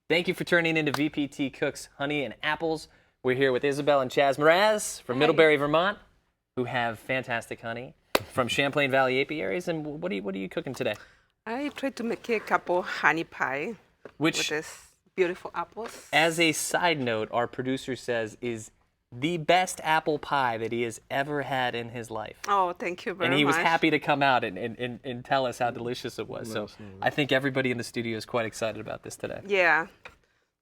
Thank you for turning into VPT Cooks Honey and Apples. We're here with Isabel and Chaz Mraz from Middlebury, Vermont, who have fantastic honey from Champlain Valley Apiaries. And what are you cooking today? I tried to make a couple honey pie with this beautiful apples. As a side note, our producer says is the best apple pie that he has ever had in his life. Oh, thank you very much. And he was happy to come out and tell us how delicious it was. So I think everybody in the studio is quite excited about this today. Yeah.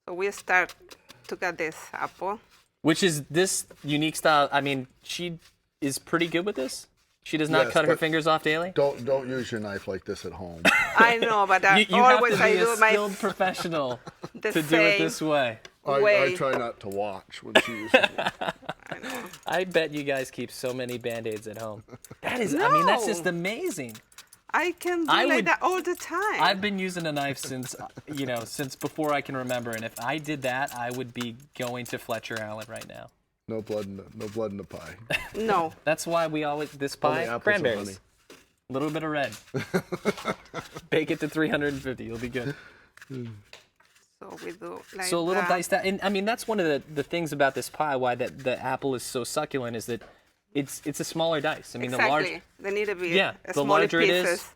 So we start to get this apple. Which is this unique style. I mean, she is pretty good with this. She does not cut her fingers off daily. Don't use your knife like this at home. I know, but you always have to be I do a skilled professional to do it this way. I try not to watch when she uses it. I know. I bet you guys keep so many Band-Aids at home. That is, I mean, that's just amazing. I can do that all the time. I've been using a knife since, since before I can remember. And if I did that, I would be going to Fletcher Allen right now. No blood in the pie. No. That's why we always, this pie, cranberries. A little bit of red. Bake it to 350, you'll be good. So we do like So a little diced out. And I mean, that's one of the things about this pie, why the apple is so succulent, is that it's a smaller dice. I mean, exactly. They need to be the larger pieces. it is,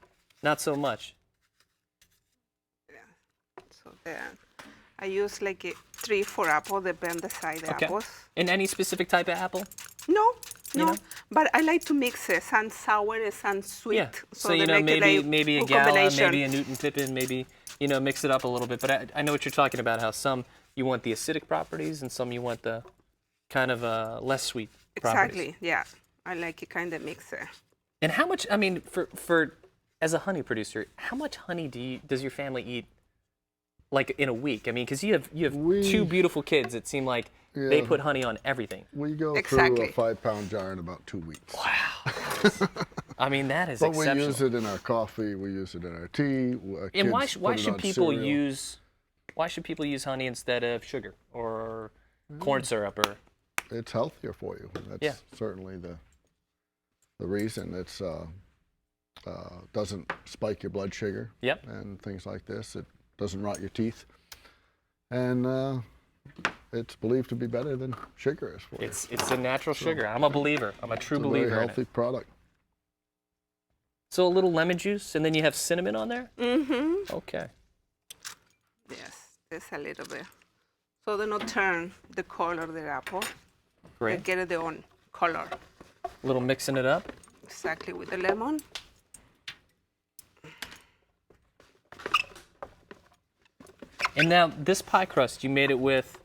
not so much. Yeah. So there. I use like 3-4 apples, depend the size of the apples. And any specific type of apple? No. You know? But I like to mix it, some sour and some sweet. Yeah. So they make maybe a Gala, maybe a Newton Pippin, maybe mix it up a little bit. But I know what you're talking about. How some you want the acidic properties, and some you want the kind of less sweet properties. Exactly. Yeah. I like it kind of mix it. And how much? I mean, for as a honey producer, how much honey does your family eat? Like in a week? I mean, because you have two beautiful kids. It seemed like they put honey on everything. We go through a 5-pound jar in about 2 weeks. Wow. I mean, that is exceptional. But we use it in our coffee. We use it in our tea. And why should people use honey instead of sugar or corn syrup or? It's healthier for you. That's certainly the reason. It's doesn't spike your blood sugar. Yep. And things like this. It doesn't rot your teeth, and it's believed to be better than sugar is for you. It's a natural sugar. I'm a believer. I'm a true believer. It's a very healthy product. So a little lemon juice, and then you have cinnamon on there? Mm-hmm. Okay. Yes, just a little bit. So they not turn the color of the apple. Great. They get their own color. A little mixing it up. Exactly, with the lemon. And now this pie crust, you made it with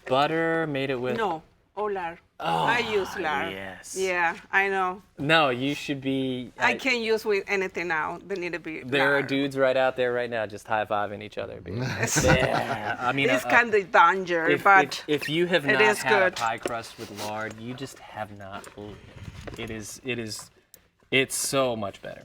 butter, No, lard. I use lard. Yes. Yeah, I know. No, you should be. I can't use with anything now. They need to be There lard. are dudes right out there right now just high-fiving each other. Yeah. I mean, it's kind of danger, but if you have not is had good. a pie crust with lard, you just have not. It's so much better.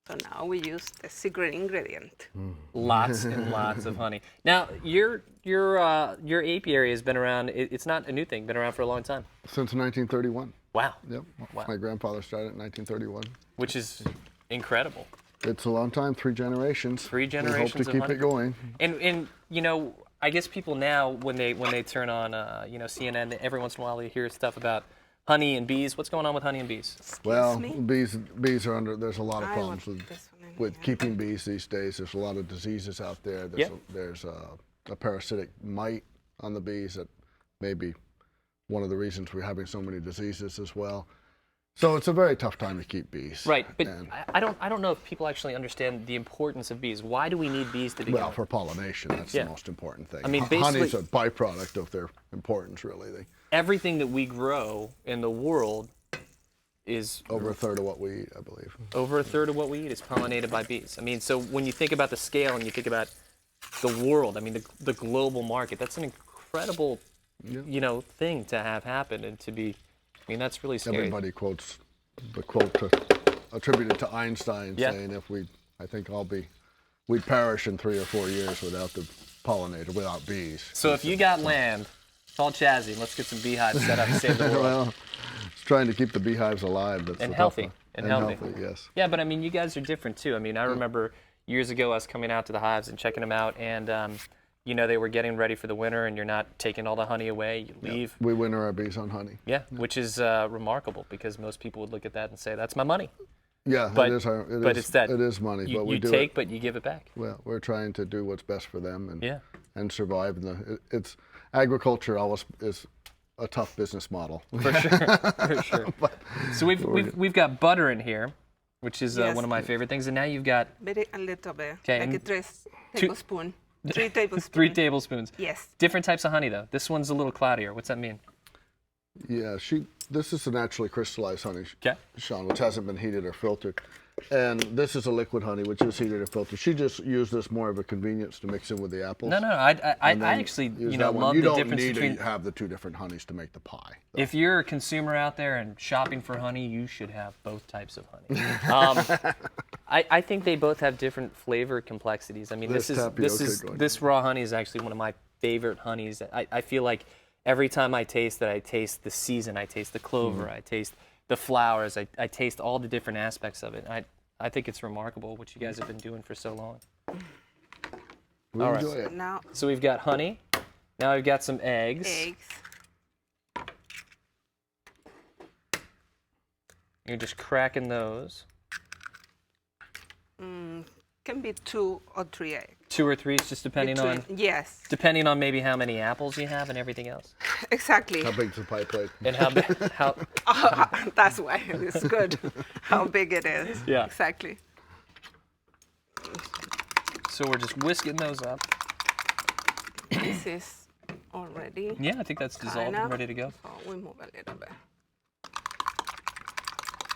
So now we use the secret ingredient. Lots and lots of honey. Now, your apiary has been around. It's not a new thing. Been around for a long time. Since 1931. Wow. Yep. Wow. My grandfather started in 1931. Which is incredible. It's a long time. 3 generations. 3 generations. We hope to keep it going. And I guess people now when they turn on CNN, every once in a while they hear stuff about honey and bees. What's going on with honey and bees? Well, bees are under. There's a lot of problems with keeping bees these days. There's a lot of diseases out there. There's a parasitic mite on the bees that may be one of the reasons we're having so many diseases as well. So it's a very tough time to keep bees. Right, but I don't know if people actually understand the importance of bees. Why do we need bees to be Well, for pollination, that's the most important thing. I mean, honey's a byproduct of their importance, really. Everything that we grow in the world is over a third of what we eat, I believe. Over a third of what we eat is pollinated by bees. I mean, so when you think about the scale and you think about the world, I mean, the global market, that's an incredible, thing to have happen and to be. I mean, that's really scary. Everybody quotes the quote attributed to Einstein saying, we'd perish in 3 or 4 years without the pollinator, without bees. So if you got land, call Chazzy and let's get some beehives set up to save the world. Well, it's trying to keep the beehives alive. That's and healthy. And healthy, yes. Yeah, but I mean, you guys are different too. I mean, I remember years ago us coming out to the hives and checking them out, and you know, they were getting ready for the winter and you're not taking all the honey away, you leave. We winter our bees on honey. Yeah, which is remarkable because most people would look at that and say, that's my money. Yeah, But- it is. It is money, You, but we you do take, it. but you give it back. Well, we're trying to do what's best for them and Yeah. and survive. It's agriculture always is a tough business model. For sure, for sure. So we've got butter in here, which is Yes. one of my favorite things, and now you've got Very a little bit, Okay, like and a 3 tablespoon. 3 tablespoons. 3 tablespoons. Yes. Different types of honey though. This one's a little cloudier. What's that mean? Yeah, this is a naturally crystallized honey, Okay. Sean, which hasn't been heated or filtered. And this is a liquid honey, which is heated or filtered. She just used this more of a convenience to mix in with the apples. No, I And then actually, use you know, that one. love you the don't difference need between. to have the two different honeys to make the pie. If you're a consumer out there and shopping for honey, you should have both types of honey. I think they both have different flavor complexities. I mean, this raw honey is actually one of my favorite honeys. I feel like every time I taste it, I taste the season, I taste the clover, I taste the flowers, I taste all the different aspects of it. I think it's remarkable what you guys have been doing for so long. We all right. enjoy it. Now, So we've got honey. Now we've got some eggs. You're just cracking those. Can be 2 or 3 eggs. 2 or 3, just depending on Yes, depending on maybe how many apples you have and everything else. exactly. How big's the pie plate? And how big, how That's why it's good. How big it is. Yeah. Exactly. so we're just whisking those up. This is already. Yeah, I think that's dissolved Kinda. and ready to go. So we move a little bit.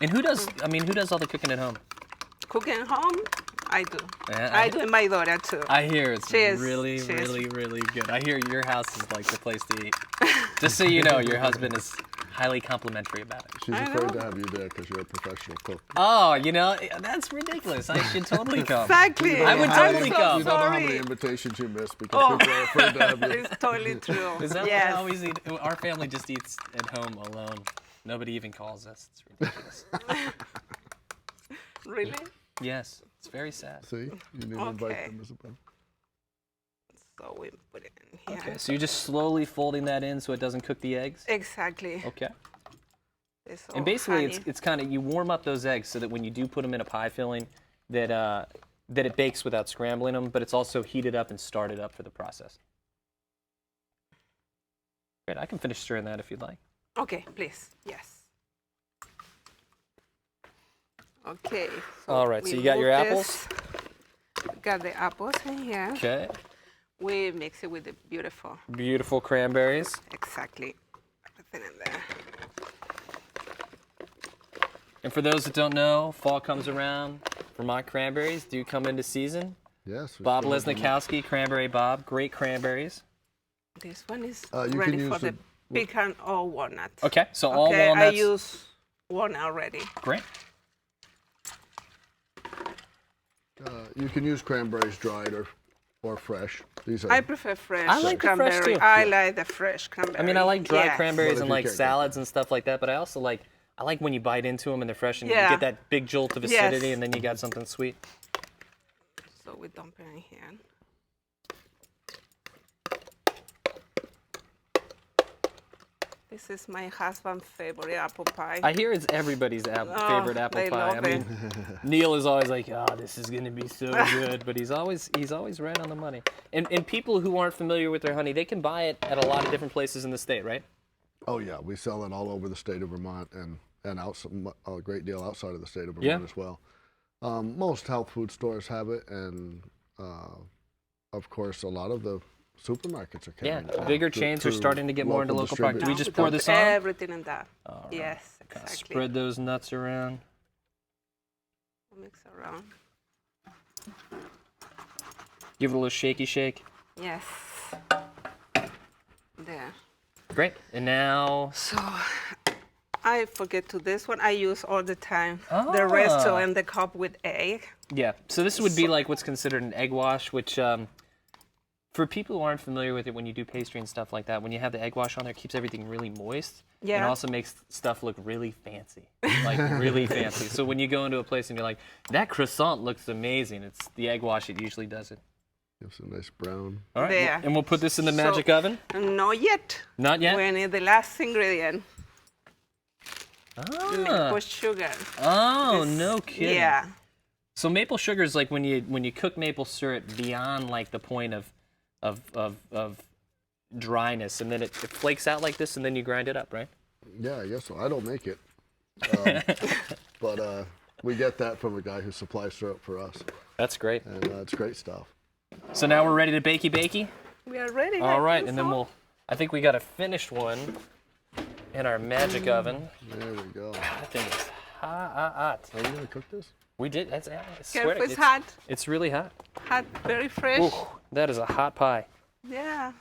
And who does all the cooking at home? Cooking home, I do. Yeah, I do, and my daughter too. I hear it's Cheers. really, Cheers. really, really good. I hear your house is like the place to eat. Just so you know, your husband is highly complimentary about it. She's I afraid know. to have you there because you're a professional cook. Oh, you know, that's ridiculous. I should totally come. Exactly. I would I'm totally so come. You don't know how many Sorry. invitations you miss because people are afraid to have you. It's totally true. Is that yes. what I always eat? Our family just eats at home alone. Nobody even calls us. It's ridiculous. Really? Yes, it's very sad. See, you need to invite Okay. them, Isabel. So we put it in here. Okay, so you're just slowly folding that in so it doesn't cook the eggs? Exactly. Okay. This And all basically, honey. it's kind of, you warm up those eggs so that when you do put them in a pie filling, that it bakes without scrambling them, but it's also heated up and started up for the process. Great, I can finish stirring that if you'd like. Okay, please. Yes. Okay. All right, so we you got your move apples? this. Got the apples in here. Okay. We mix it with the beautiful. Beautiful cranberries. Exactly. Everything in there. And for those that don't know, fall comes around. Vermont cranberries do come into season. Yes. we Bob still have them. Lesnikowski, Cranberry Bob, great cranberries. This one is You can ready use for the pecan or walnut. Okay, so all Okay, walnuts. I use one already. Great. You can use cranberries dried or fresh. These are. I prefer fresh I like the fresh, cranberry. too. I like the fresh cranberry. I mean, I like dried Yes. cranberries But and if you like can't get- salads and stuff like that, but I also like when you bite into them and they're fresh and you Yeah. get that big jolt of Yes. acidity and then you got something sweet. So we dump it in here. This is my husband's favorite apple pie. I hear it's everybody's favorite apple they pie. love I mean, Neil is always like, "Oh, this is gonna be so good," but he's always right on the money. And people who aren't familiar with their honey, they can buy it at a lot of different places in the state, right? Oh yeah, we sell it all over the state of Vermont and a great deal outside of the state of Vermont Yeah. as well. Most health food stores have it, and of course, a lot of the supermarkets are Yeah, carrying it. bigger chains are starting to get more into local products. Do we distributors. just pour Dump this on? everything in that. All right. Yes, Kinda exactly. Spread those nuts around. Mix around. Give it a little shaky shake. Yes. There. Great. And now, So I forget to this one. I use all the time the resto and the cup with egg. yeah. So this would be like what's considered an egg wash, which for people who aren't familiar with it, when you do pastry and stuff like that, when you have the egg wash on there, it keeps everything really moist. And Yeah. also makes stuff look really fancy, like really fancy. So when you go into a place and you're like, that croissant looks amazing, it's the egg wash that usually does it. Gives a nice brown. All right, There. and we'll put this in the magic oven? Not yet. Not yet? We need the last ingredient. Maple sugar. Oh, no kidding. Yeah. So maple sugar is like when you cook maple syrup beyond like the point of dryness, and then it flakes out like this, and then you grind it up, right? Yeah, I guess so. I don't make it. But we get that from a guy who supplies syrup for us. That's great. And it's great stuff. So now we're ready to bakey? We are ready. All right, and then I think we got a finished one in our magic oven. There we go. That thing is hot. Are we going to cook this? We did. I swear Careful, it's hot. It's really hot. Hot, very fresh. Ooh, that is a hot pie. Yeah.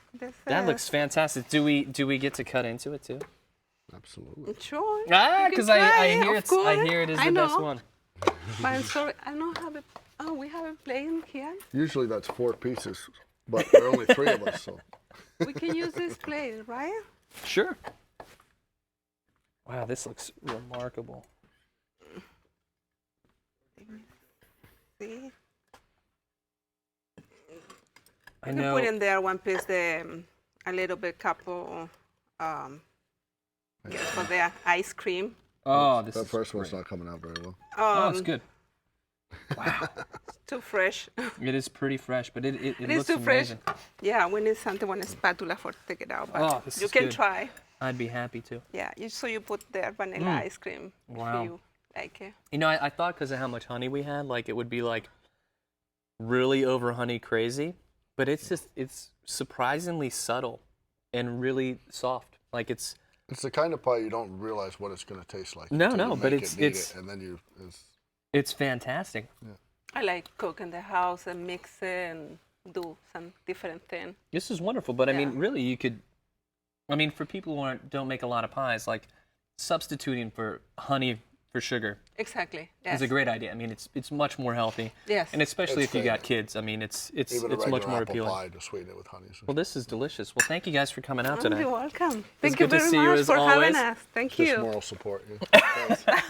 That looks fantastic. Do we get to cut into it too? Absolutely. Sure. Because I hear of course. I hear it is the best one. But I'm sorry, I don't have it. Oh, we have a plate here. Usually that's 4 pieces, but there are only 3 of us, so. We can use this plate, right? Sure. Wow, this looks remarkable. See? I You know. can put in there one piece, a little bit couple, for the ice cream. Oh, this That is first one's great. not coming out very well. Oh, it's good. Wow. Too fresh. It is pretty fresh, but it It looks is too fresh. amazing. Yeah, we need something with a spatula for take it out. But Oh, this you is can good. try. I'd be happy to. Yeah, so you put the vanilla ice cream Wow. if you like it. You know, I thought because of how much honey we had, like it would be like really over honey crazy, but it's surprisingly subtle and really soft. Like it's It's the kind of pie you don't realize what it's going to taste like. No, until no, you but make it's- it, eat it's- it, and then it's fantastic. I like cook in the house and mix it and do some different thing. This is wonderful, but I mean, Yeah. really, you could. I mean, for people who don't make a lot of pies, like substituting for honey for sugar Exactly. Yes. is a great idea. I mean, it's much more healthy. Yes. And especially It's if you got famous. kids, I mean, it's even a much regular more apple appealing. pie to sweeten it with honey. So. Well, this is delicious. Well, thank you guys for coming out today. You're welcome. Thank you good to very see you much as for having always. us. Thank Just you. moral support. Yeah.